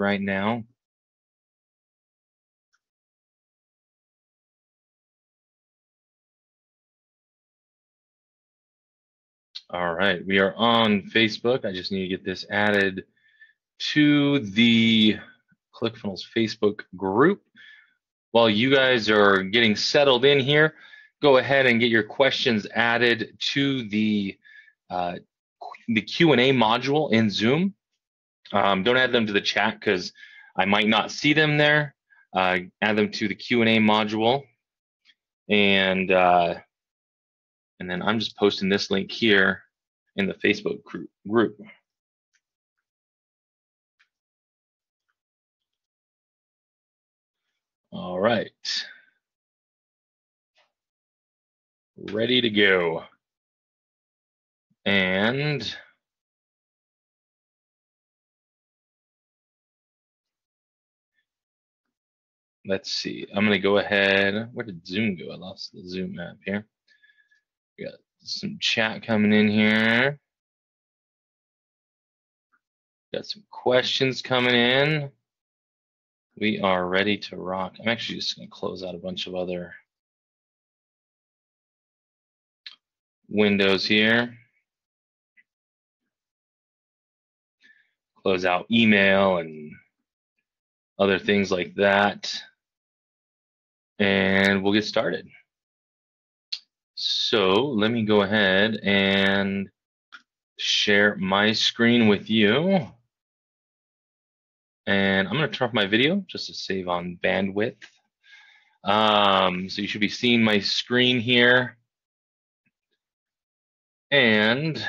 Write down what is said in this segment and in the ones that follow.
right now. All right, we are on Facebook. I just need to get this added to the ClickFunnels Facebook group. While you guys are getting settled in here, go ahead and get your questions added to the Q&A module in Zoom. Don't add them to the chat because I might not see them there. Add them to the Q&A module, and then I'm just posting this link here in the Facebook group. All right, ready to go. And let's see, I'm gonna go ahead. Where did Zoom go? I lost the Zoom app here. We got some chat coming in here. Got some questions coming in. We are ready to rock. I'm actually just gonna close out a bunch of other windows here. Close out email and other things like that. And we'll get started. So let me go ahead and share my screen with you. And I'm going to turn off my video just to save on bandwidth. So you should be seeing my screen here. And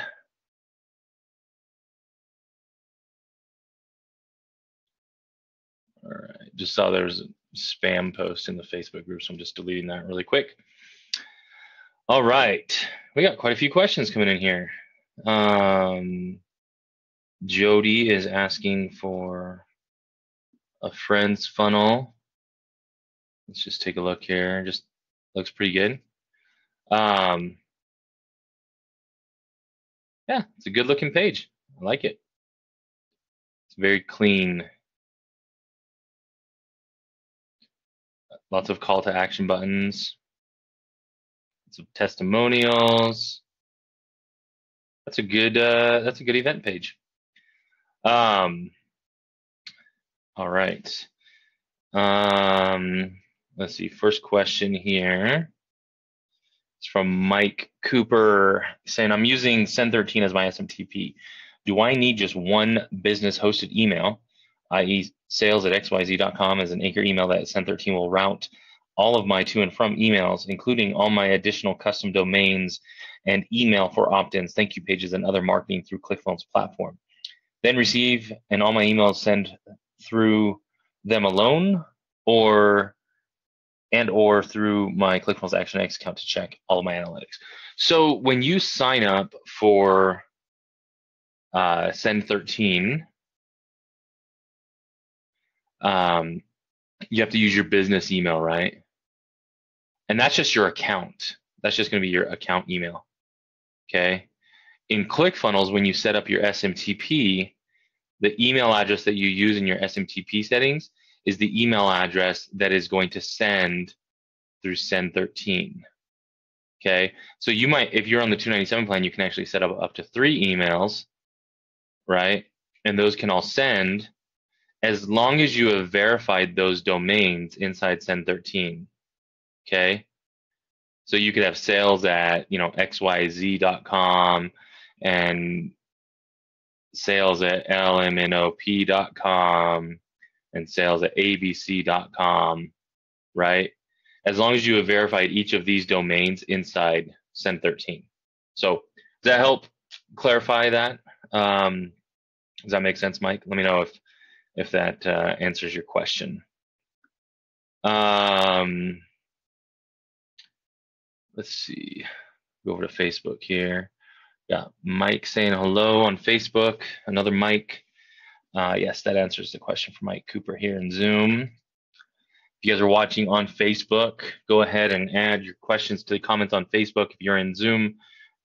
all right, just saw there was a spam post in the Facebook group, so I'm just deleting that really quick. All right, we got quite a few questions coming in here. Jody is asking for a friend's funnel. Let's just take a look here. Just looks pretty good. Yeah, it's a good looking page. I like it. It's very clean. Lots of call to action buttons. Some testimonials. That's a good event page. All right. Let's see. First question here. It's from Mike Cooper saying, I'm using Send13 as my SMTP. Do I need just one business hosted email, i.e. sales@xyz.com as an anchor email that Send13 will route all of my to and from emails, including all my additional custom domains and email for opt-ins, thank you pages, and other marketing through ClickFunnels platform? Then receive and all my emails send through them alone, or through my ClickFunnels ActionX account to check all of my analytics. So when you sign up for Send13, you have to use your business email, right? And that's just your account. That's just going to be your account email. Okay. In ClickFunnels, when you set up your SMTP, the email address that you use in your SMTP settings is the email address that is going to send through Send13. Okay. So you might, if you're on the 297 plan, you can actually set up to 3 emails, right? And those can all send as long as you have verified those domains inside Send13. Okay. So you could have sales at, xyz.com and sales at lmnop.com and sales at abc.com, right? As long as you have verified each of these domains inside Send13. So does that help clarify that? Does that make sense, Mike? Let me know if that answers your question. Let's see, go over to Facebook here. Got Mike saying hello on Facebook, another Mike. Yes, that answers the question for Mike Cooper here in Zoom. If you guys are watching on Facebook, go ahead and add your questions to the comments on Facebook. If you're in Zoom,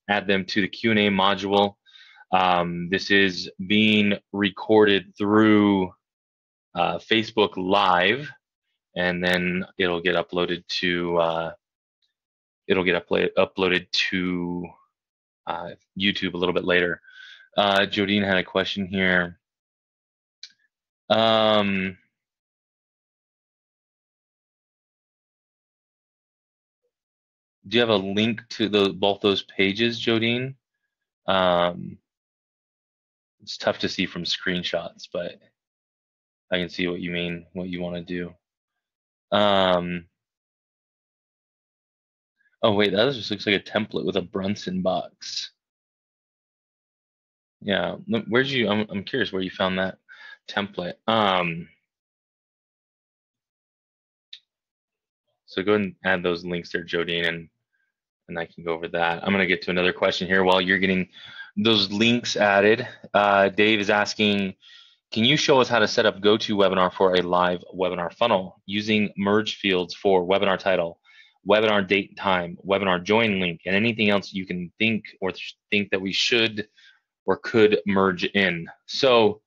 add them to the Q&A module. This is being recorded through Facebook Live, and then it'll get uploaded to uploaded to YouTube a little bit later. Jodine had a question here. Do you have a link to both those pages, Jodine? It's tough to see from screenshots, but I can see what you mean, what you want to do. Oh wait, that just looks like a template with a Brunson box. Yeah, where'd you? I'm curious where you found that template. So go ahead and add those links there, Jodine, and I can go over that. I'm gonna get to another question here while you're getting those links added. Dave is asking, can you show us how to set up GoToWebinar for a live webinar funnel using merge fields for webinar title, webinar date and time, webinar join link, and anything else you can think that we should or could merge in? So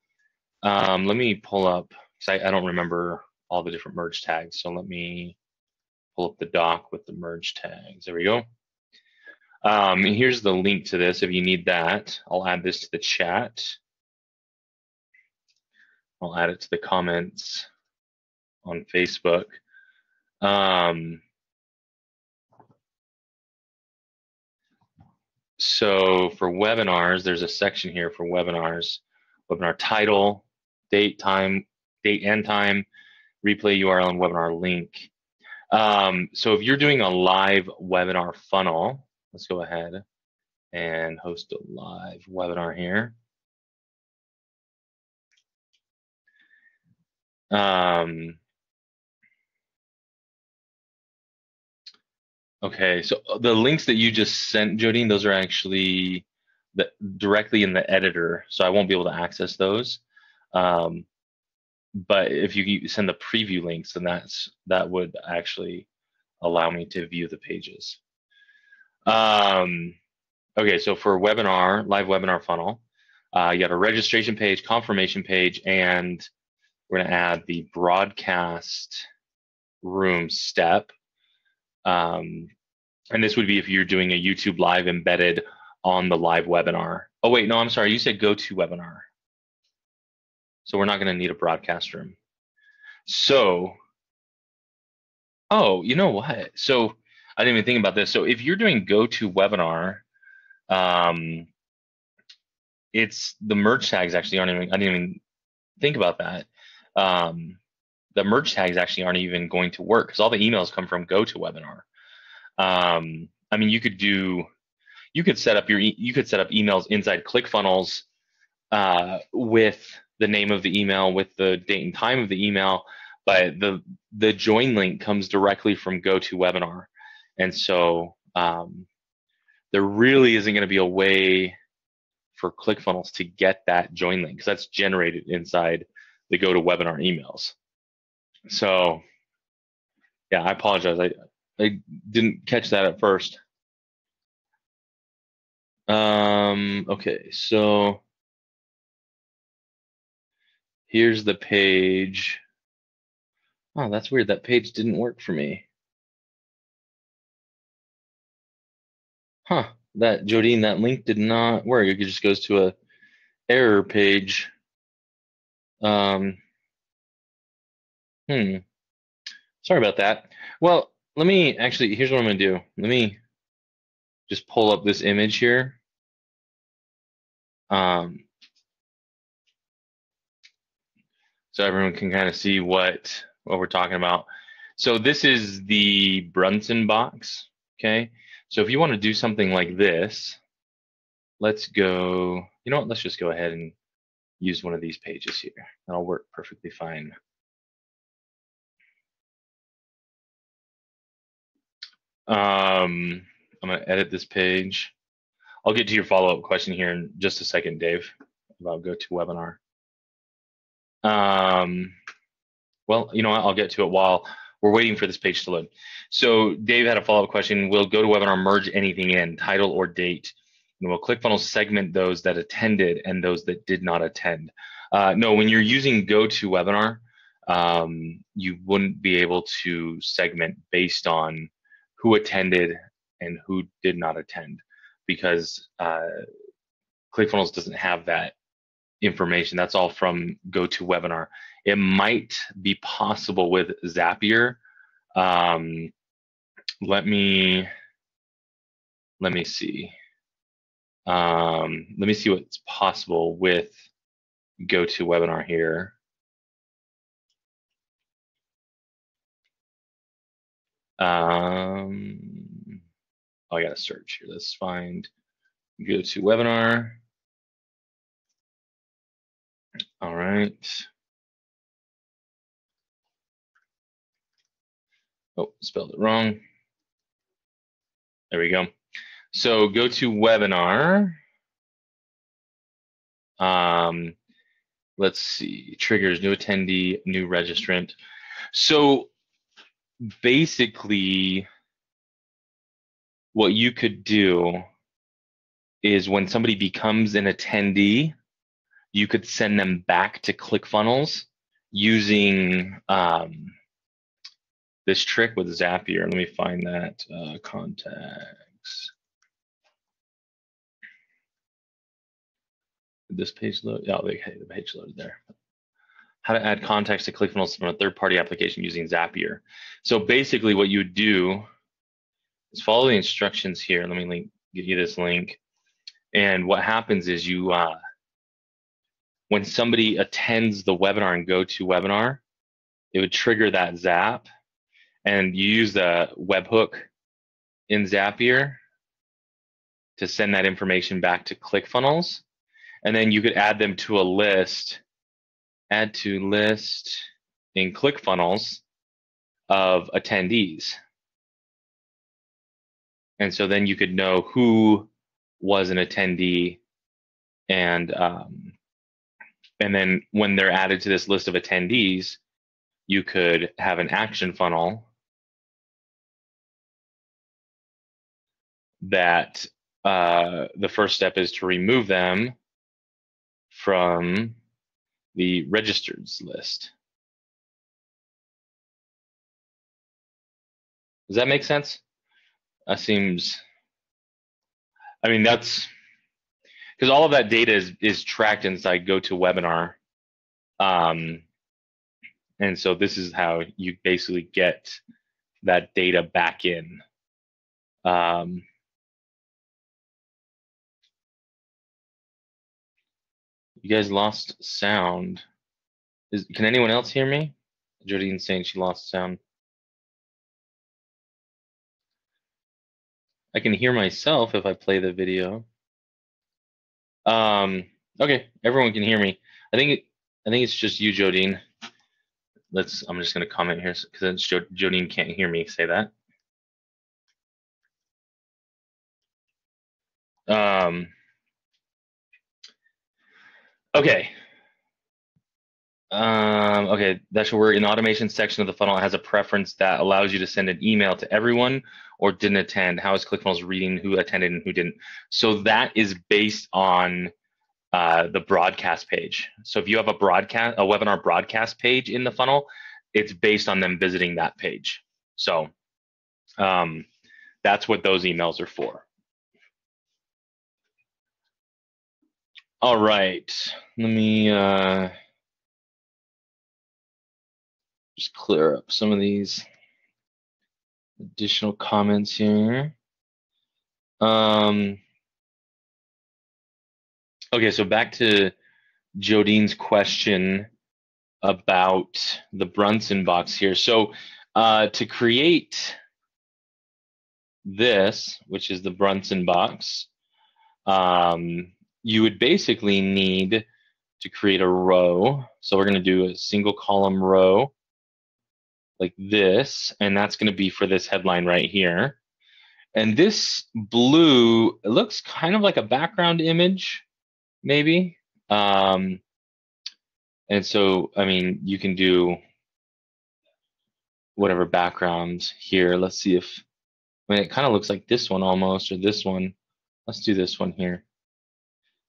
let me pull up, because I don't remember all the different merge tags. So let me pull up the doc with the merge tags. There we go. And here's the link to this if you need that. I'll add this to the chat. I'll add it to the comments on Facebook. So for webinars, there's a section here for webinars, webinar title, date and time, replay URL, and webinar link. So if you're doing a live webinar funnel, let's go ahead and host a live webinar here. Okay, so the links that you just sent, Jodine, those are actually directly in the editor, so I won't be able to access those. But if you send the preview links, then that would actually allow me to view the pages. Okay, so for webinar, live webinar funnel, you got a registration page, confirmation page, and we're gonna add the broadcast room step. And this would be if you're doing a YouTube live embedded on the live webinar. Oh wait, no, I'm sorry, you said GoToWebinar. So we're not gonna need a broadcast room. So, oh, you know what? So I didn't even think about this. So if you're doing GoToWebinar, it's the merge tags actually aren't even, I didn't even think about that. The merge tags actually aren't even going to work because all the emails come from GoToWebinar. I mean, you could set up emails inside ClickFunnels with the name of the email, with the date and time of the email, but the join link comes directly from GoToWebinar, and so there really isn't going to be a way for ClickFunnels to get that join link because that's generated inside the GoToWebinar emails. So yeah, I apologize. I didn't catch that at first. Okay, so here's the page. Oh, that's weird. That page didn't work for me. Huh, Jodine, that link did not work. It just goes to a error page. Sorry about that. Well, let me actually, here's what I'm gonna do. Let me just pull up this image here. So everyone can kind of see what we're talking about. So this is the Brunson box, okay? So if you want to do something like this, let's go, you know what, let's just go ahead and use one of these pages here. That'll work perfectly fine. I'm gonna edit this page. I'll get to your follow-up question here in just a second, Dave, about GoToWebinar. Well, you know what, I'll get to it while we're waiting for this page to load. So Dave had a follow-up question. Will GoToWebinar merge anything in, title or date? And will ClickFunnels segment those that attended and those that did not attend? No, when you're using GoToWebinar, you wouldn't be able to segment based on who attended and who did not attend, because ClickFunnels doesn't have that information. That's all from GoToWebinar. It might be possible with Zapier. Let me see. Let me see what's possible with GoToWebinar here. Oh, I got to search here. Let's find GoToWebinar. All right. Oh, spelled it wrong. There we go. So GoToWebinar. Let's see. Triggers, new attendee, new registrant. So basically, what you could do is when somebody becomes an attendee, you could send them back to ClickFunnels using this trick with Zapier. Let me find that contacts. Did this page load? Oh, the page loaded there. How to add contacts to ClickFunnels from a third-party application using Zapier. So basically what you do is follow the instructions here. Let me give you this link. And what happens is you, when somebody attends the webinar and GoToWebinar, it would trigger that Zap, and you use the webhook in Zapier to send that information back to ClickFunnels. And then you could add them to a list, add to list in ClickFunnels of attendees. And so then you could know who was an attendee, and then when they're added to this list of attendees, you could have an action funnel that the first step is to remove them from the registered list. Does that make sense? That seems, I mean, that's because all of that data is tracked inside GoToWebinar. And so this is how you basically get that data back in. You guys lost sound. Can anyone else hear me? Jodine's saying she lost sound. I can hear myself if I play the video. Okay, everyone can hear me. I think it's just you, Jodine. I'm just gonna comment here because Jodine can't hear me say that. Okay. Okay, that should work. In the automation section of the funnel, it has a preference that allows you to send an email to everyone or didn't attend. How is ClickFunnels reading who attended and who didn't? So that is based on the broadcast page. So if you have a webinar broadcast page in the funnel, it's based on them visiting that page. So that's what those emails are for. All right, let me just clear up some of these additional comments here. Okay, so back to Jodine's question about the Brunson box here. So to create this, which is the Brunson box, you would basically need to create a row. So we're going to do a single column row like this, and that's going to be for this headline right here. And this blue, it looks kind of like a background image, maybe. And so, I mean, you can do whatever background here. Let's see if, I mean, it kind of looks like this one almost, or this one. Let's do this one here.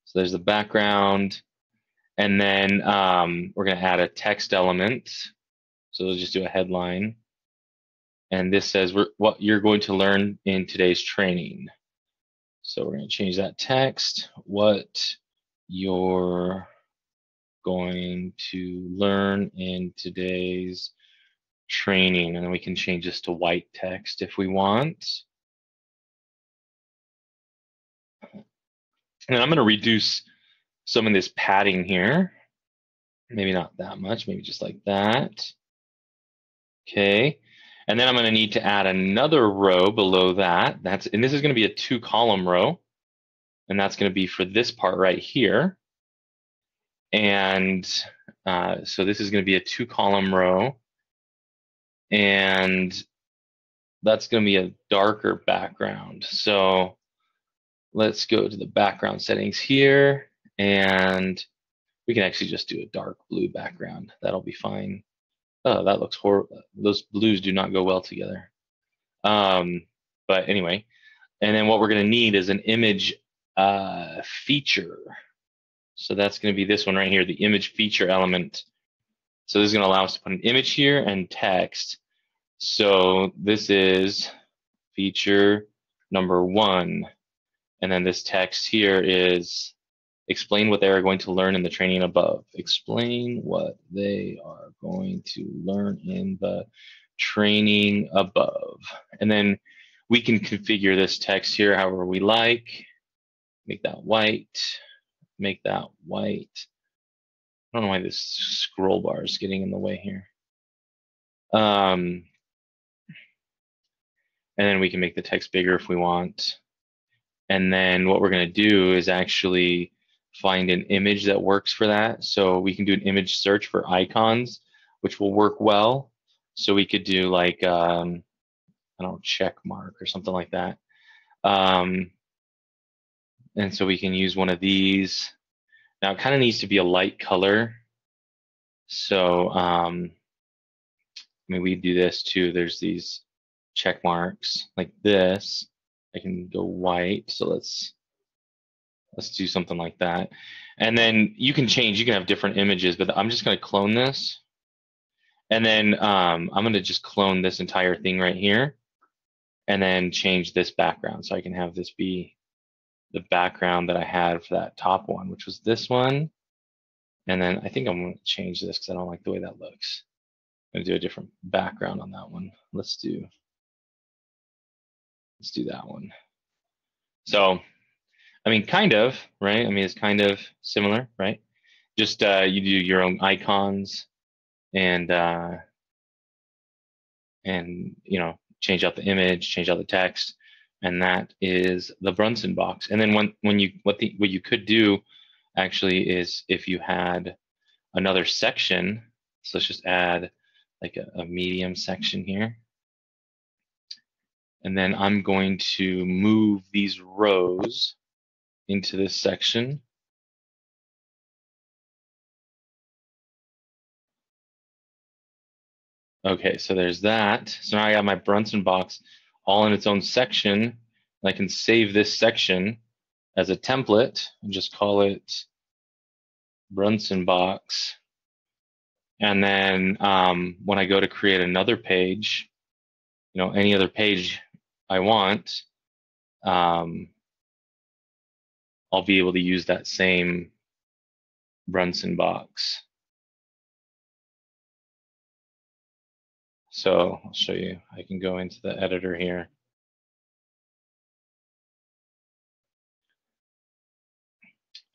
So there's the background, and then we're going to add a text element. So we'll just do a headline. And this says what you're going to learn in today's training. So we're going to change that text, what you're going to learn in today's training. And then we can change this to white text if we want. And then I'm going to reduce some of this padding here. Maybe not that much, maybe just like that. Okay. And then I'm going to need to add another row below that. And this is going to be a 2-column row. And that's going to be for this part right here. And so this is going to be a 2-column row. And that's going to be a darker background. So let's go to the background settings here. And we can actually just do a dark blue background. That'll be fine. Oh, that looks horrible. Those blues do not go well together. But anyway, and then what we're going to need is an image feature. So that's going to be this one right here, the image feature element. So this is going to allow us to put an image here and text. So this is feature number 1. And then this text here is explain what they are going to learn in the training above. Explain what they are going to learn in the training above. And then we can configure this text here however we like. Make that white. Make that white. I don't know why this scroll bar is getting in the way here. And then we can make the text bigger if we want. And then what we're going to do is actually find an image that works for that. So we can do an image search for icons, which will work well. So we could do like, I don't know, check mark or something like that. And so we can use one of these. Now it kind of needs to be a light color. So, I mean, we do this too. There's these check marks like this. I can go white. So let's do something like that. And then you can change, you can have different images, but I'm just going to clone this. And then I'm going to just clone this entire thing right here and then change this background. So I can have this be the background that I had for that top one, which was this one. And then I think I'm going to change this because I don't like the way that looks. I'm going to do a different background on that one. Let's do that one. So, I mean, kind of, right? I mean, it's kind of similar, right? Just you do your own icons and you know, change out the image, change out the text, and that is the Brunson box. And then what you could do actually is if you had another section, so let's just add like a medium section here. And then I'm going to move these rows into this section. Okay, so there's that. So now I got my Brunson box all in its own section. And I can save this section as a template and just call it Brunson box. And then when I go to create another page, you know, any other page I want, I'll be able to use that same Brunson box. So I'll show you. I can go into the editor here.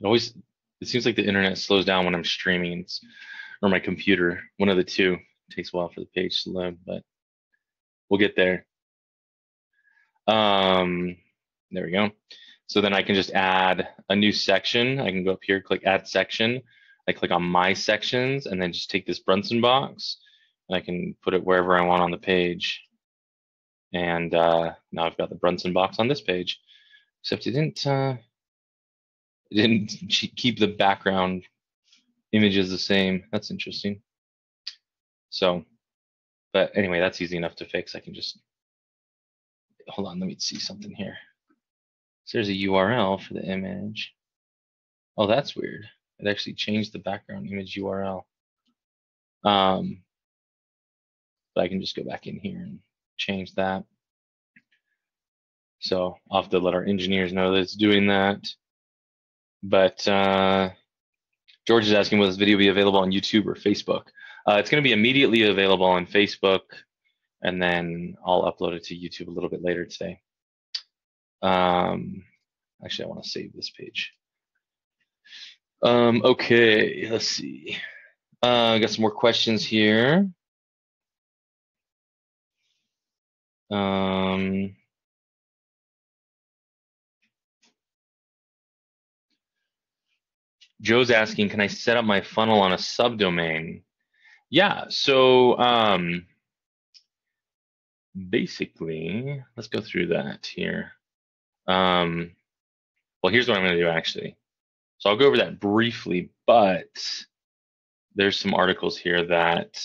It seems like the internet slows down when I'm streaming, or my computer. One of the two. It takes a while for the page to load, but we'll get there. There we go. So then I can just add a new section. I can go up here, click Add Section. I click on My Sections, and then just take this Brunson box, and I can put it wherever I want on the page. And now I've got the Brunson box on this page, except it didn't keep the background images the same. That's interesting. So, but anyway, that's easy enough to fix. I can just, hold on, let me see something here. So there's a URL for the image. Oh, that's weird. It actually changed the background image URL. but I can just go back in here and change that. So I'll have to let our engineers know that it's doing that. But George is asking, will this video be available on YouTube or Facebook? It's going to be immediately available on Facebook, and then I'll upload it to YouTube a little bit later today. Actually, I want to save this page. Okay, let's see. I got some more questions here. Joe's asking, can I set up my funnel on a subdomain? Yeah, so basically, let's go through that here. Well, here's what I'm going to do actually. So I'll go over that briefly, but there's some articles here that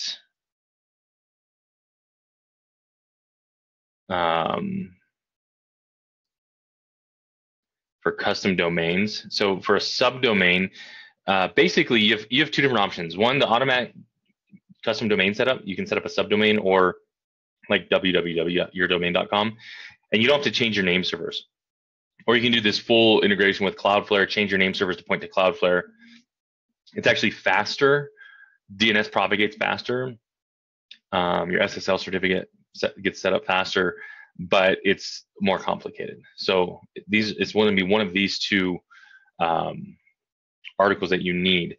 for custom domains. So for a subdomain, basically you have two different options. One, the automatic custom domain setup. You can set up a subdomain or like www.yourdomain.com, and you don't have to change your name servers. Or you can do this full integration with Cloudflare, change your name servers to point to Cloudflare. It's actually faster. DNS propagates faster. Your SSL certificate gets set up faster, but it's more complicated. So it's going to be one of these two articles that you need.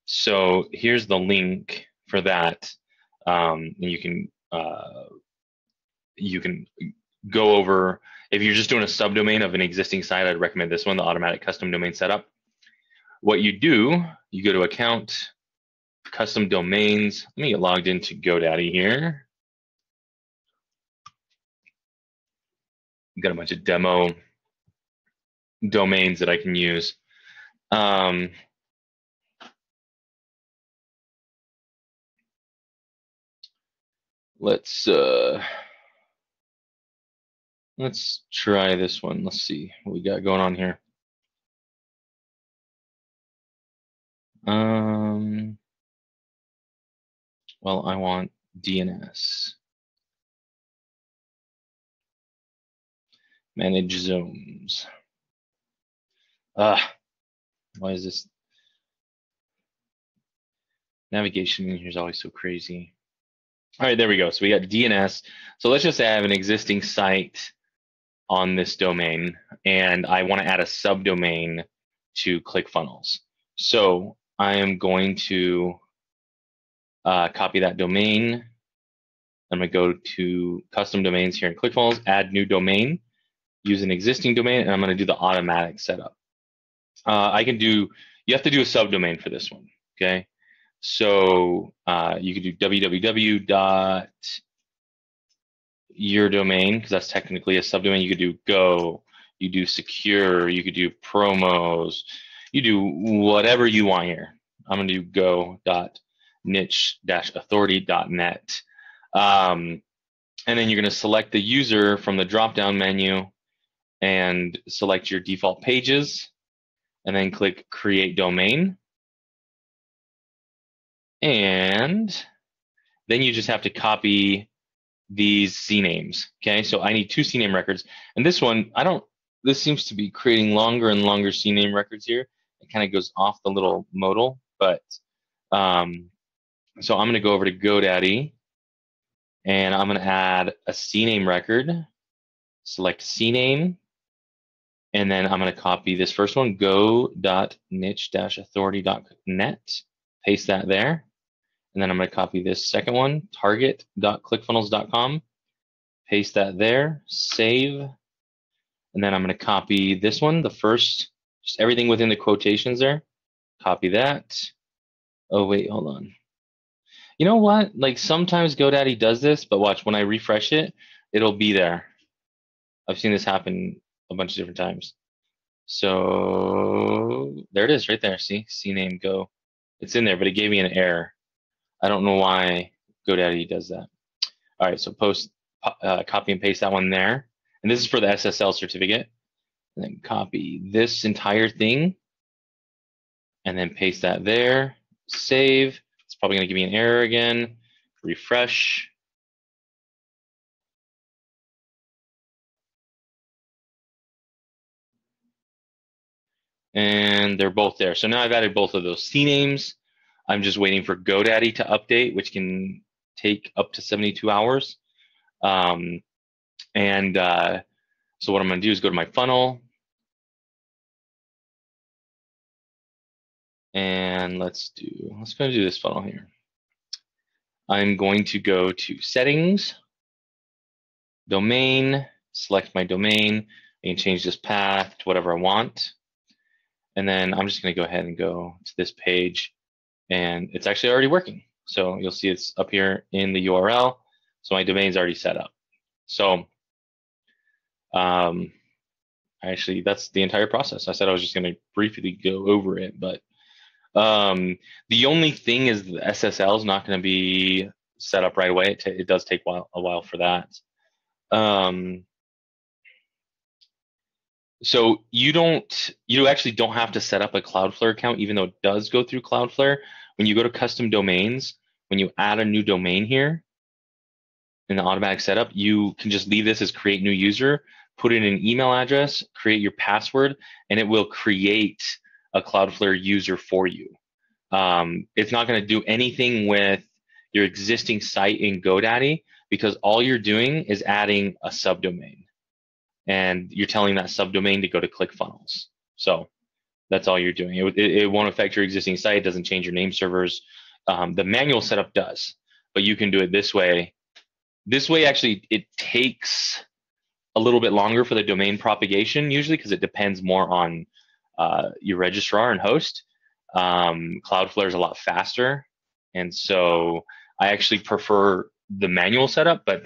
So here's the link for that, and you can go over. If you're just doing a subdomain of an existing site, I'd recommend this one, the automatic custom domain setup. What you do, you go to account, custom domains. Let me get logged into GoDaddy here. Got a bunch of demo domains that I can use. Let's try this one. Let's see what we got going on here. Well, I want DNS. Manage zones. Why is this navigation in here is always so crazy? All right, there we go. So we got DNS. So let's just say I have an existing site on this domain, and I want to add a subdomain to ClickFunnels. So I am going to copy that domain. I'm going to go to custom domains here in ClickFunnels, add new domain, use an existing domain, and I'm going to do the automatic setup. You have to do a subdomain for this one, okay? So you could do www.yourdomain, because that's technically a subdomain. You could do go, you do secure, you could do promos, you do whatever you want here. I'm going to do go.niche-authority.net. And then you're going to select the user from the drop-down menu and select your default pages, and then click Create Domain. And then you just have to copy these CNAMEs, okay? So I need two CNAME records. And this one, this seems to be creating longer and longer CNAME records here. It kind of goes off the little modal, but so I'm going to go over to GoDaddy, and I'm going to add a CNAME record, select CNAME, and then I'm going to copy this first one, go.niche-authority.net, paste that there. And then I'm going to copy this second one, target.clickfunnels.com, paste that there, save. And then I'm going to copy this one, the first, just everything within the quotations there, copy that. Oh, wait, hold on. You know what? Like sometimes GoDaddy does this, but watch, when I refresh it, it'll be there. I've seen this happen a bunch of different times. So there it is right there. See, CNAME go. It's in there, but it gave me an error. I don't know why GoDaddy does that. All right, so copy and paste that one there. And this is for the SSL certificate. And then copy this entire thing and then paste that there, save. It's probably gonna give me an error again. Refresh. and they're both there. So now I've added both of those CNAMEs. I'm just waiting for GoDaddy to update, which can take up to 72 hours. So what I'm going to do is go to my funnel, and let's go do this funnel here. I'm going to go to settings, domain, select my domain. I can change this path to whatever I want. And then I'm just going to go ahead and go to this page, and it's actually already working. So you'll see it's up here in the URL. So my domain's already set up. So actually, that's the entire process. I said I was just going to briefly go over it, but the only thing is the SSL is not going to be set up right away. It does take a while for that. So you actually don't have to set up a Cloudflare account, even though it does go through Cloudflare. When you go to custom domains, when you add a new domain here in the automatic setup, you can just leave this as create new user, put in an email address, create your password, and it will create a Cloudflare user for you. It's not going to do anything with your existing site in GoDaddy, because all you're doing is adding a subdomain, and you're telling that subdomain to go to ClickFunnels. So that's all you're doing. It won't affect your existing site. It doesn't change your name servers. The manual setup does, but you can do it this way. This way, actually, it takes a little bit longer for the domain propagation, usually, because it depends more on your registrar and host. Cloudflare is a lot faster, and so I actually prefer the manual setup, but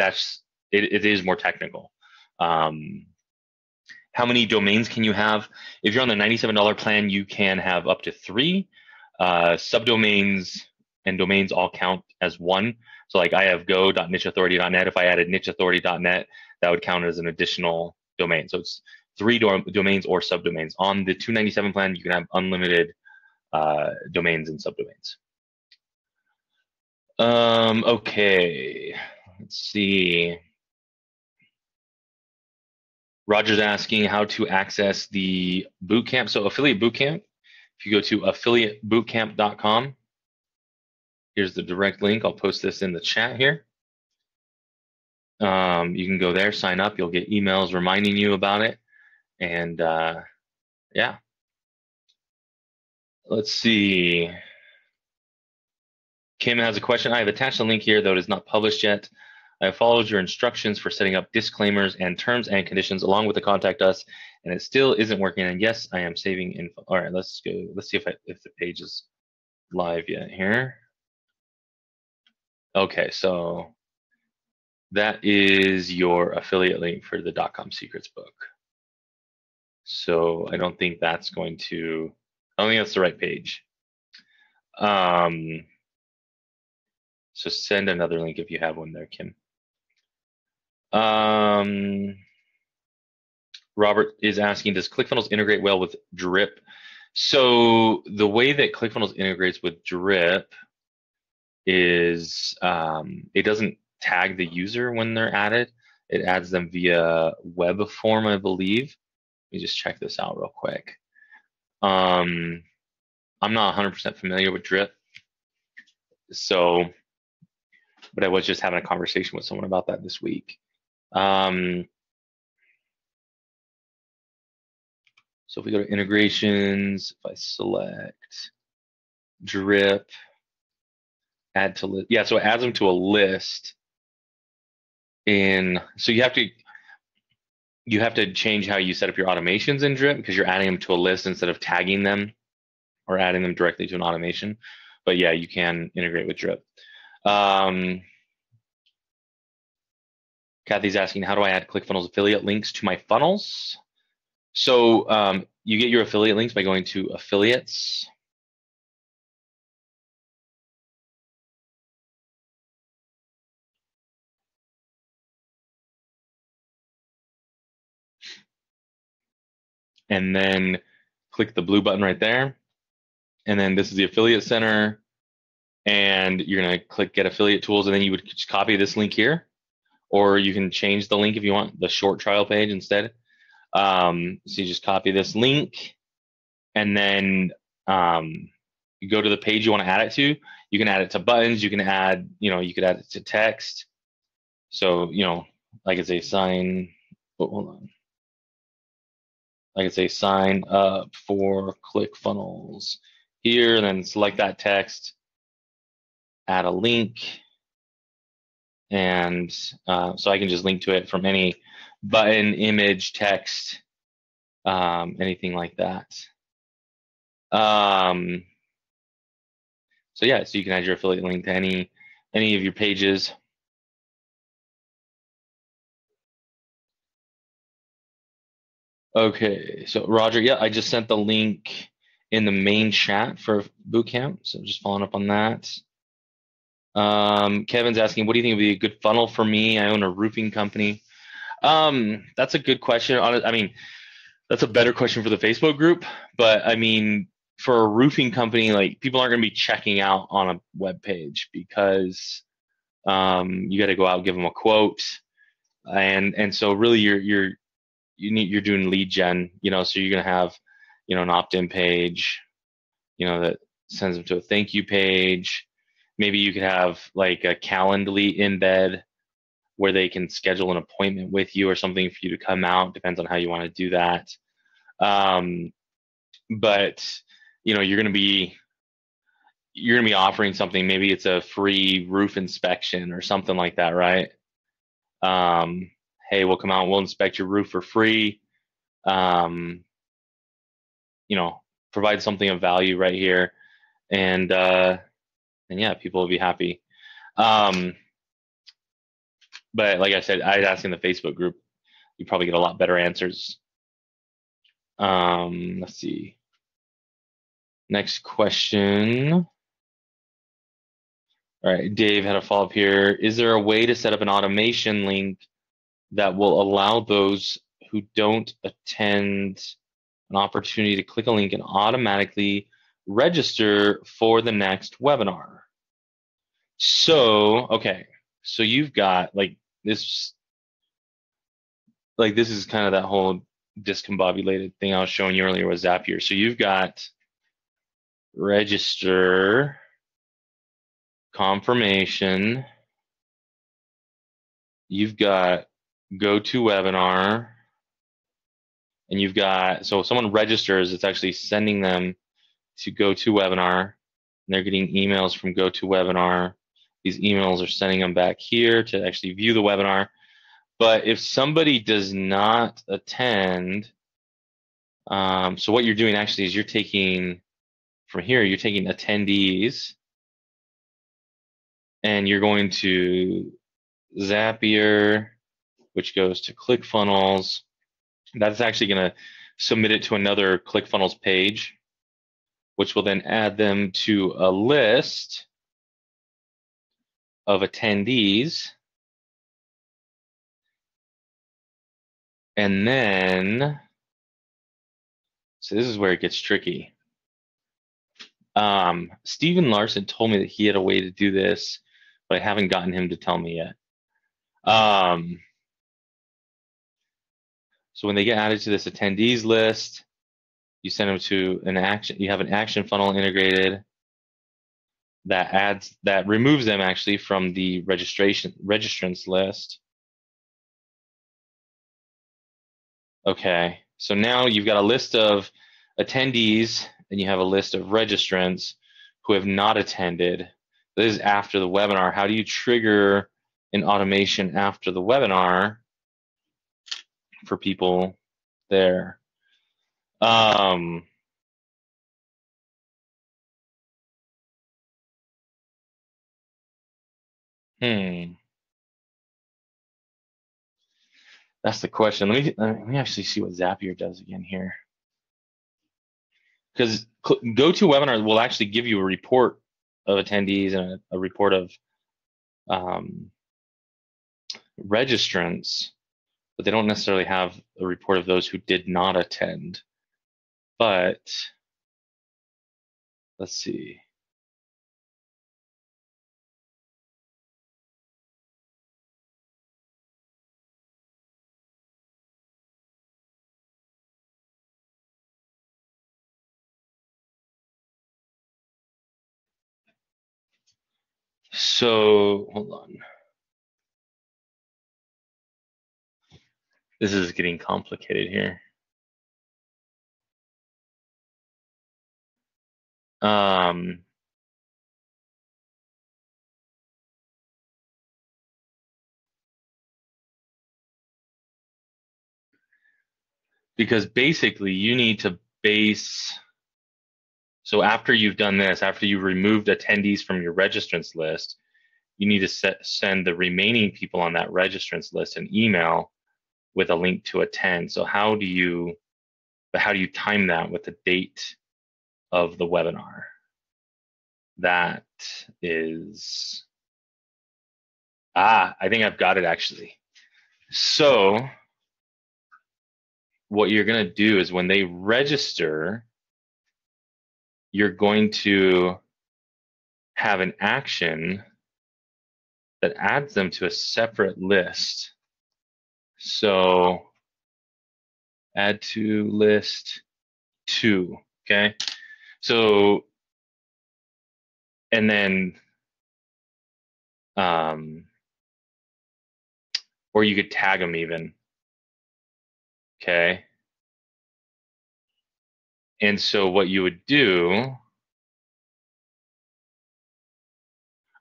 it is more technical. How many domains can you have? If you're on the $97 plan, you can have up to 3. Subdomains and domains all count as one. So like I have go.nicheauthority.net. If I added nicheauthority.net, that would count as an additional domain. So it's 3 domains or subdomains. On the $297 plan, you can have unlimited domains and subdomains. Okay, let's see. Roger's asking how to access the bootcamp. So affiliate bootcamp, if you go to affiliatebootcamp.com, here's the direct link. I'll post this in the chat here. You can go there, sign up. You'll get emails reminding you about it. And yeah. Let's see. Kim has a question. I have attached a link here, though it is not published yet. I have followed your instructions for setting up disclaimers and terms and conditions along with the contact us, and it still isn't working. And yes, I am saving info. All right, let's go. Let's see if the page is live yet here. Okay, so that is your affiliate link for the .com Secrets book. So I don't think that's going to. I don't think that's the right page. So send another link if you have one there, Kim. Robert is asking, does ClickFunnels integrate well with Drip? So the way that ClickFunnels integrates with Drip is it doesn't tag the user when they're added. It adds them via web form, I believe. Let me just check this out real quick. I'm not 100% familiar with Drip, but I was just having a conversation with someone about that this week. So if we go to integrations, if I select Drip, add to list, yeah, so it adds them to a list. So you have to change how you set up your automations in Drip, because you're adding them to a list instead of tagging them or adding them directly to an automation. But yeah, you can integrate with Drip. Kathy's asking, how do I add ClickFunnels affiliate links to my funnels? So you get your affiliate links by going to affiliates. And then click the blue button right there. And then this is the affiliate center. And you're going to click get affiliate tools. And then you would just copy this link here. Or you can change the link if you want, the short trial page instead. So you just copy this link and then you go to the page you want to add it to. You can add it to buttons. You can add, you could add it to text. So, like I say, hold on. Like I say, sign up for ClickFunnels here, and then select that text, add a link, and so I can just link to it from any button, image, text, anything like that. So yeah, so you can add your affiliate link to any of your pages. Okay, so Roger, yeah, I just sent the link in the main chat for bootcamp, so just following up on that. Kevin's asking, what do you think would be a good funnel for me? I own a roofing company. That's a good question. I mean, that's a better question for the Facebook group, but I mean, for a roofing company, like people aren't going to be checking out on a web page because you got to go out and give them a quote, and so really you're doing lead gen, so you're going to have an opt-in page, that sends them to a thank you page. Maybe you could have like a Calendly embed where they can schedule an appointment with you or something for you to come out. Depends on how you want to do that. But you're going to be offering something. Maybe it's a free roof inspection or something like that, right? Hey, we'll come out, we'll inspect your roof for free. Provide something of value right here, and yeah, people will be happy. But like I said, I'd ask in the Facebook group, you probably get a lot better answers. Let's see. Next question. All right, Dave had a follow-up here. Is there a way to set up an automation link that will allow those who don't attend an opportunity to click a link and automatically register for the next webinar? So, okay, so you've got this is kind of that whole discombobulated thing I was showing you earlier with Zapier. So you've got register, confirmation, you've got go to webinar, and you've got, so if someone registers, it's actually sending them to go to webinar, and they're getting emails from go to webinar. These emails are sending them back here to actually view the webinar. But if somebody does not attend, so what you're doing actually is you're taking from here, you're taking attendees, and you're going to Zapier, which goes to ClickFunnels. That's actually going to submit it to another ClickFunnels page, which will then add them to a list of attendees. And then, so this is where it gets tricky. Steven Larson told me that he had a way to do this, but I haven't gotten him to tell me yet. So when they get added to this attendees list, you send them to an action. You have an action funnel integrated that removes them actually from the registrants list. Okay, so now you've got a list of attendees and you have a list of registrants who have not attended. This is after the webinar. How do you trigger an automation after the webinar for people there? That's the question. Let me actually see what Zapier does again here. Because GoToWebinar will actually give you a report of attendees and a report of registrants, but they don't necessarily have a report of those who did not attend. But let's see. So hold on. This is getting complicated here. Because basically you need to base, so after you've done this, after you've removed attendees from your registrants list, you need to send the remaining people on that registrants list an email with a link to attend. So how do you time that with the date of the webinar? That is, I think I've got it actually. So what you're going to do is when they register, you're going to have an action that adds them to a separate list. So add to list 2, okay? So, and then, or you could tag them even, okay? And so what you would do,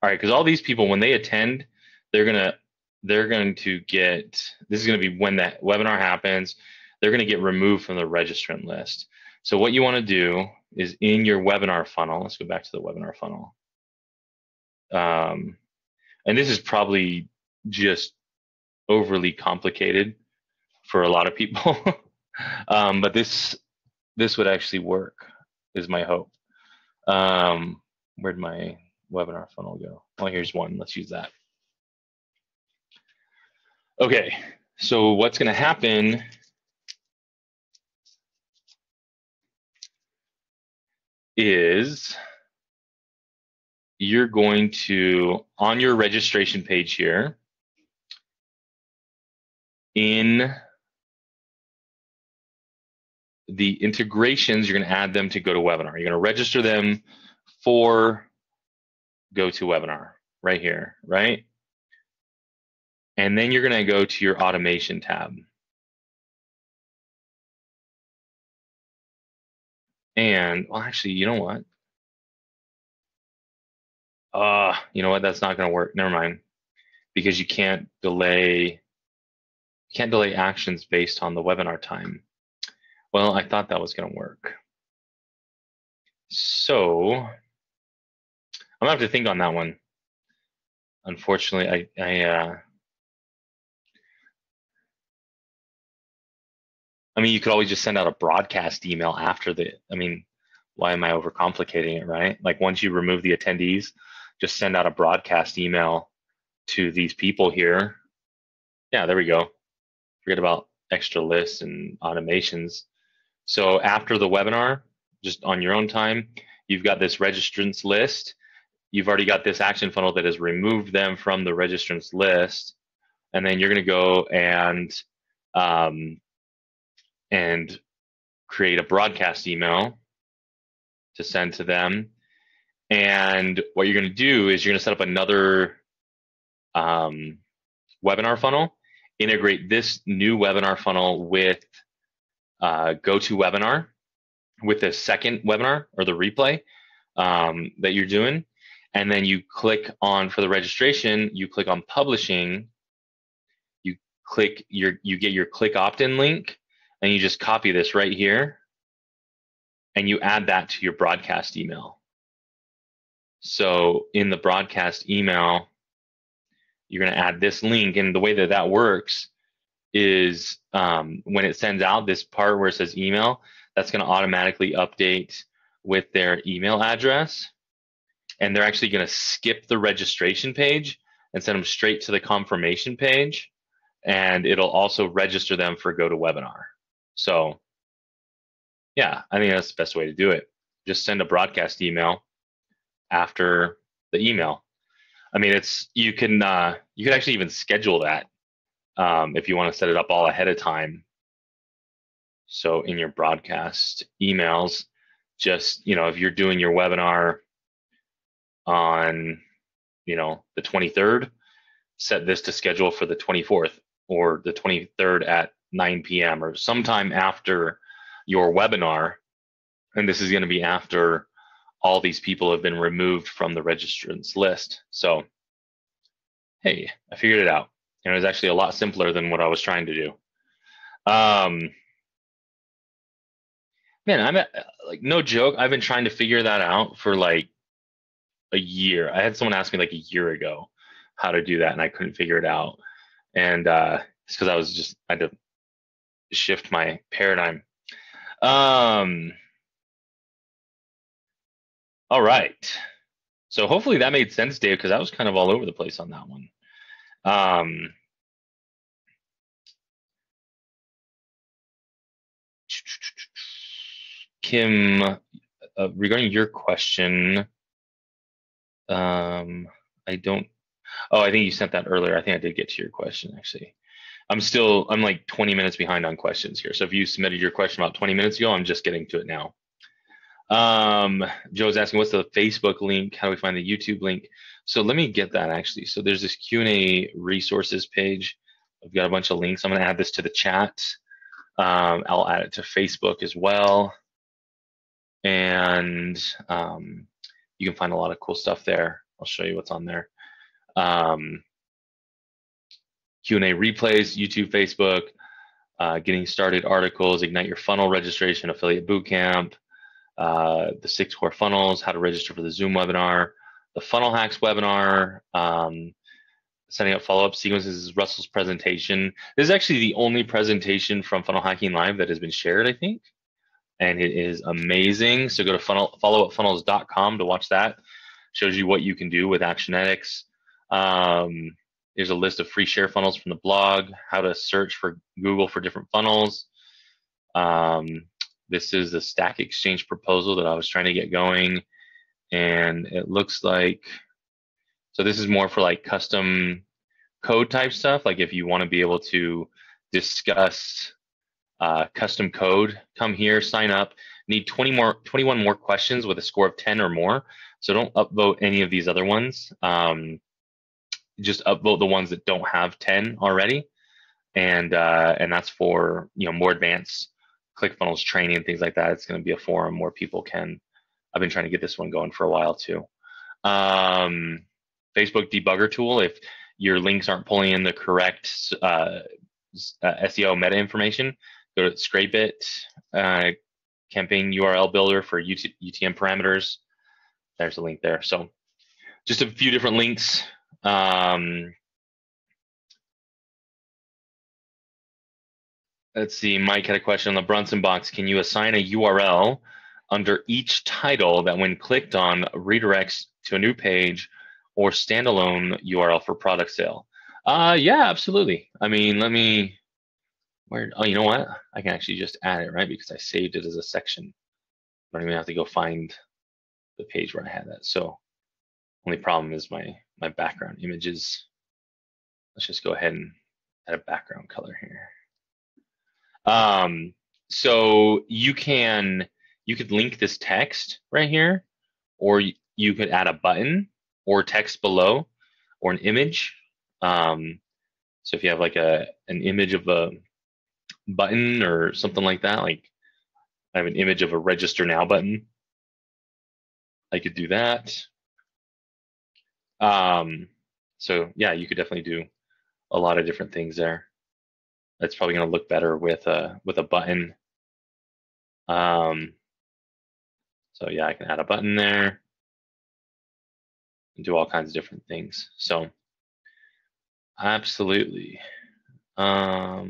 all right, because all these people, when they attend, they're going to get, this is going to be when that webinar happens, they're going to get removed from the registrant list. So what you want to do is in your webinar funnel, let's go back to the webinar funnel. And this is probably just overly complicated for a lot of people, but this would actually work, is my hope. Where'd my webinar funnel go? Oh, here's one. Let's use that. Okay, so what's going to happen is you're going to, on your registration page here, in the integrations, you're going to add them to GoToWebinar. You're going to register them for GoToWebinar right here, right? And then you're going to go to your automation tab. And, well, actually, you know what? You know what? That's not going to work. Never mind. Because you can't delay actions based on the webinar time. Well, I thought that was going to work. So I'm gonna have to think on that one. Unfortunately, I mean, you could always just send out a broadcast email after the, I mean, why am I overcomplicating it, right? Like once you remove the attendees, just send out a broadcast email to these people here. Yeah, there we go. Forget about extra lists and automations. So after the webinar, just on your own time, you've got this registrants list. You've already got this action funnel that has removed them from the registrants list. And then you're going to go and create a broadcast email to send to them. And what you're going to do is you're going to set up another webinar funnel, integrate this new webinar funnel with GoToWebinar, with the second webinar or the replay that you're doing. And then you click on, for the registration, you click on publishing, you get your click opt-in link, and you just copy this right here, and you add that to your broadcast email. So in the broadcast email, you're going to add this link, and the way that that works is when it sends out this part where it says email, that's going to automatically update with their email address, and they're actually going to skip the registration page and send them straight to the confirmation page, and it'll also register them for GoToWebinar. So yeah, I think that's the best way to do it. Just send a broadcast email after the email. I mean, you can actually even schedule that if you want to set it up all ahead of time. So in your broadcast emails, just, if you're doing your webinar on the 23rd, set this to schedule for the 24th or the 23rd at 9 p.m. or sometime after your webinar. And this is going to be after all these people have been removed from the registrants list. So, hey, I figured it out. And it was actually a lot simpler than what I was trying to do. Man, I'm like, no joke. I've been trying to figure that out for like a year. I had someone ask me like a year ago how to do that, and I couldn't figure it out. And it's because I had to shift my paradigm. All right. So hopefully that made sense, Dave, because I was kind of all over the place on that one. Kim, regarding your question, I think you sent that earlier. I think I did get to your question, actually. I'm like 20 minutes behind on questions here. So if you submitted your question about 20 minutes ago, I'm just getting to it now. Joe's asking, what's the Facebook link? How do we find the YouTube link? So let me get that, actually. So there's this Q&A resources page. I've got a bunch of links. I'm going to add this to the chat. I'll add it to Facebook as well. And you can find a lot of cool stuff there. I'll show you what's on there. Q&A replays, YouTube, Facebook, getting started articles, ignite your funnel registration, affiliate bootcamp, the 6 core funnels, how to register for the Zoom webinar, the funnel hacks webinar, setting up follow-up sequences is Russell's presentation. This is actually the only presentation from Funnel Hacking Live that has been shared, I think. And it is amazing. So go to followupfunnels.com to watch that. Shows you what you can do with Actionetics. There's a list of free share funnels from the blog, how to search for Google for different funnels. This is the Stack Exchange proposal that I was trying to get going. And it looks like, so this is more for like custom code type stuff. Like if you want to be able to discuss custom code, come here, sign up. Need 21 more questions with a score of 10 or more. So don't upvote any of these other ones. Just upvote the ones that don't have 10 already. And that's for more advanced ClickFunnels training and things like that. It's going to be a forum where people can. I've been trying to get this one going for a while too. Facebook debugger tool. If your links aren't pulling in the correct SEO meta information, go to Scrape It, campaign URL builder for UTM parameters. There's a link there. So just a few different links. Let's see, Mike had a question on the Brunson box. Can you assign a URL under each title that when clicked on redirects to a new page or standalone URL for product sale? Yeah, absolutely. I mean, oh, you know what? I can actually just add it, right? Because I saved it as a section. I don't even have to go find the page where I had that. So only problem is my background images. Let's just go ahead and add a background color here. So you could link this text right here, or you could add a button or text below or an image. So if you have like an image of a button or something like that, like I have an image of a register now button, I could do that. So yeah, you could definitely do a lot of different things there. That's probably going to look better with a button. So yeah, I can add a button there and do all kinds of different things. So absolutely. A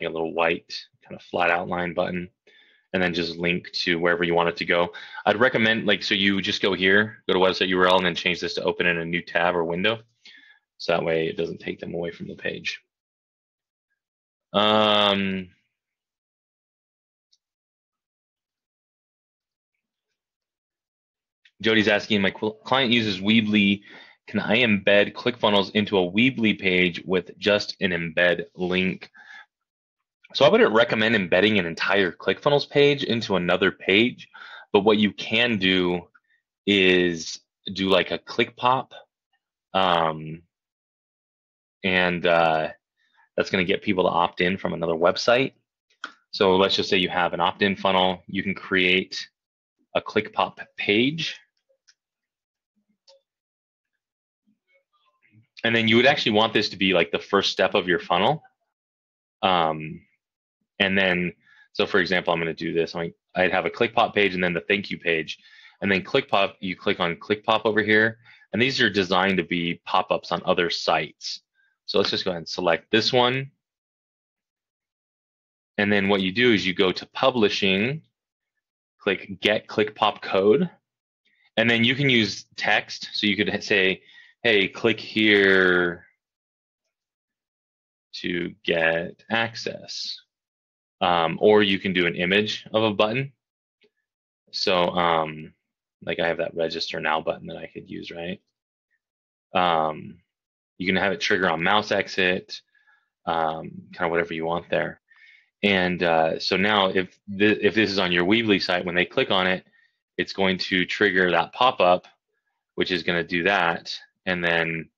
little white kind of flat outline button, and then just link to wherever you want it to go. I'd recommend so you just go here, go to website URL, and then change this to open in a new tab or window. So that way it doesn't take them away from the page. Jody's asking, my client uses Weebly. Can I embed ClickFunnels into a Weebly page with just an embed link? So I wouldn't recommend embedding an entire ClickFunnels page into another page. But what you can do is do like a click pop, and that's going to get people to opt in from another website. So let's just say you have an opt-in funnel. You can create a click pop page. And then you would actually want this to be like the first step of your funnel. And then, so for example, I'm going to do this. I'd have a click pop page and then the thank you page. And then click pop, you click on click pop over here. And these are designed to be pop-ups on other sites. So let's just go ahead and select this one. And then what you do is you go to publishing, click get click pop code. And then you can use text. So you could say, hey, click here to get access. Or you can do an image of a button. So like I have that register now button that I could use, right? You can have it trigger on mouse exit, kind of whatever you want there. And so now if this is on your Weebly site, when they click on it, it's going to trigger that pop-up, which is going to do that. And then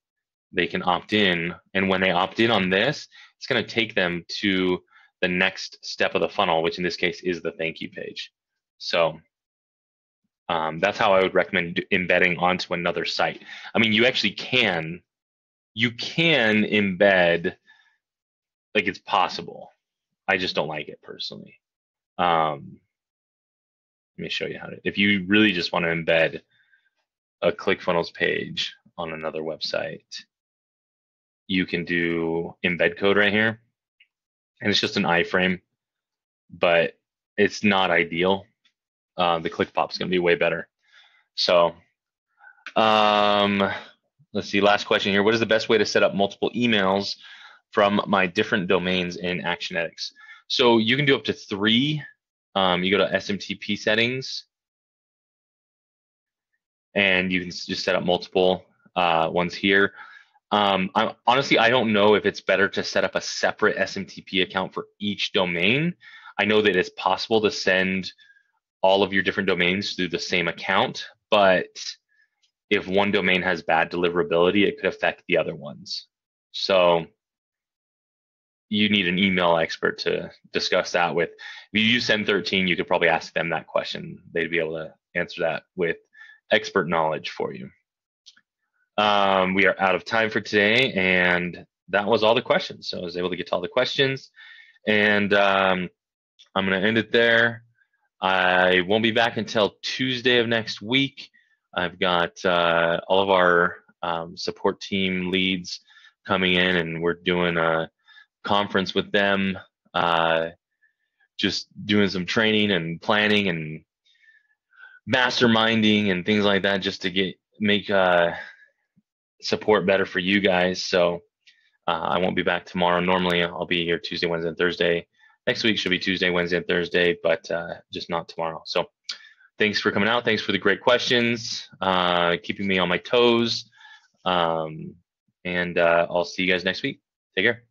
they can opt in. And when they opt in on this, it's going to take them to the next step of the funnel, which in this case is the thank you page. So that's how I would recommend embedding onto another site. I mean, you actually can. You can embed, like it's possible. I just don't like it personally. Let me show you how to, if you really just want to embed a ClickFunnels page on another website, you can do embed code right here. And it's just an iframe, but it's not ideal. The click pop is going to be way better. So let's see, last question here. What is the best way to set up multiple emails from my different domains in Actionetics? So you can do up to 3. You go to SMTP settings, and you can just set up multiple ones here. Honestly, I don't know if it's better to set up a separate SMTP account for each domain. I know that it's possible to send all of your different domains through the same account, but if one domain has bad deliverability, it could affect the other ones. So you need an email expert to discuss that with. If you use Send13, you could probably ask them that question. They'd be able to answer that with expert knowledge for you. We are out of time for today, and that was all the questions. So I was able to get to all the questions, and I'm going to end it there. I won't be back until Tuesday of next week. I've got all of our support team leads coming in, and we're doing a conference with them, just doing some training and planning and masterminding and things like that, just to make support better for you guys. So I won't be back tomorrow. Normally I'll be here Tuesday, Wednesday, and Thursday. Next week should be Tuesday, Wednesday, and Thursday, but just not tomorrow. So thanks for coming out. Thanks for the great questions, keeping me on my toes. And I'll see you guys next week. Take care.